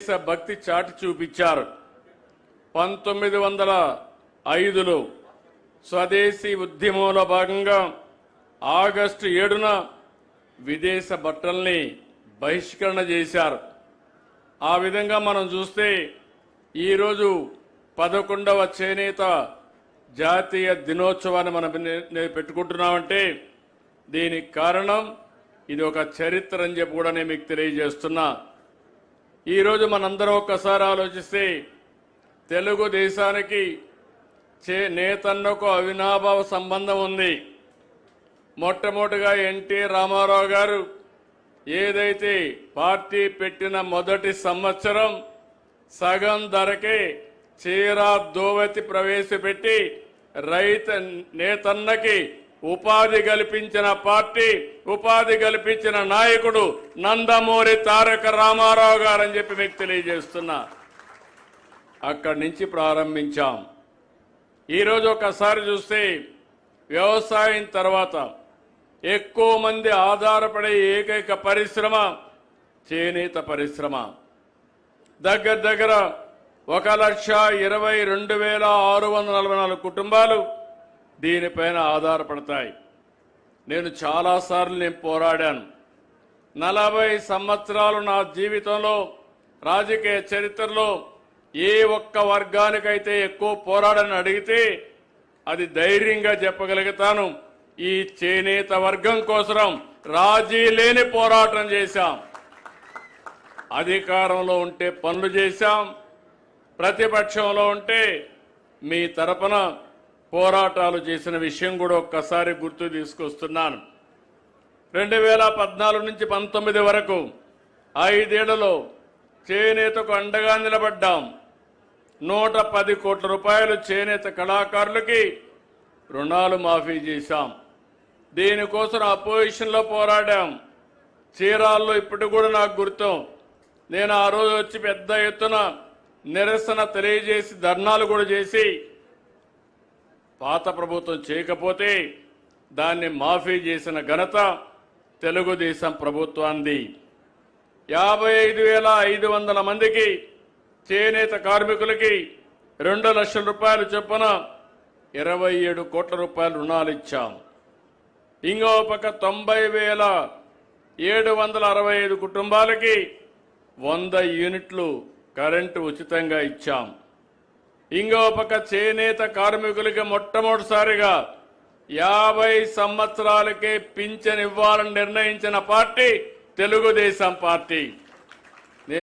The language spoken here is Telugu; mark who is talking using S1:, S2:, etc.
S1: దేశభక్తి చాటి చూపించారు. 1905లో స్వదేశీ ఉద్యమంలో భాగంగా ఆగస్టు 7న విదేశ బట్టల్ని బహిష్కరణ చేశారు. ఆ విధంగా మనం చూస్తే ఈరోజు 11వ చేనేత జాతీయ దినోత్సవాన్ని మనం పెట్టుకుంటున్నామంటే దీనికి కారణం ఇది ఒక చరిత్ర అని చెప్పి కూడా నేను మీకు తెలియజేస్తున్నా. ఈరోజు మనందరం ఒక్కసారి ఆలోచిస్తే తెలుగుదేశానికి నేతన్నకు అవినాభావ సంబంధం ఉంది. మొట్టమొదటిగా ఎన్టీ రామారావు గారు ఏదైతే పార్టీ పెట్టిన మొదటి సంవత్సరం సగం ధరకే చీరా దోవతి ప్రవేశపెట్టి నేతన్నకి ఉపాధి కల్పించిన పార్టీ, ఉపాధి కల్పించిన నాయకుడు నందమూరి తారక రామారావు గారు అని చెప్పి మీకు తెలియజేస్తున్నా. అక్కడి నుంచి ప్రారంభించాం. ఈరోజు ఒకసారి చూస్తే వ్యవసాయం తర్వాత ఎక్కువ మంది ఆధారపడే ఏకైక పరిశ్రమ చేనేత పరిశ్రమ. దగ్గర 1,22,644 కుటుంబాలు దీనిపైన ఆధారపడతాయి. నేను చాలాసార్లు పోరాడాను. 40 సంవత్సరాలు నా జీవితంలో రాజకీయ చరిత్రలో ఏ ఒక్క వర్గానికైతే ఎక్కువ పోరాడని అడిగితే అది ధైర్యంగా చెప్పగలుగుతాను. ఈ చేనేత వర్గం కోసం రాజీ లేని పోరాటం చేశాం. అధికారంలో ఉంటే పనులు చేశాం, ప్రతిపక్షంలో ఉంటే మీ తరపున పోరాటాలు చేసిన విషయం కూడా ఒక్కసారి గుర్తు తీసుకొస్తున్నాను. 2014 నుంచి 19 వరకు 5 ఏళ్లలో చేనేతకు అండగా నిలబడ్డాం. 110 కోట్ల రూపాయలు చేనేత కళాకారులకి రుణాలు మాఫీ చేశాం. దీనికోసం అపోజిషన్లో పోరాడాం. చీరాల్లో ఇప్పటి కూడా నాకు గుర్తు. నేను ఆ రోజు వచ్చి పెద్ద ఎత్తున నిరసన తెలియజేసి ధర్నాలు కూడా చేసి పాత ప్రభుత్వం చేయకపోతే దాన్ని మాఫీ చేసిన ఘనత తెలుగుదేశం ప్రభుత్వాన్ని. 55,500 మందికి చేనేత కార్మికులకి 2 లక్షల రూపాయలు చొప్పున 27 కోట్ల రూపాయలు రుణాలు ఇచ్చాం. ఇంకో పక్క 90,765 కుటుంబాలకి 100 యూనిట్లు కరెంటు ఉచితంగా ఇచ్చాం. ఇంకో పక్క చేనేత కార్మికులకి మొట్టమొదటిసారిగా 50 సంవత్సరాలకే పింఛన్ ఇవ్వాలని నిర్ణయించిన పార్టీ తెలుగుదేశం పార్టీ.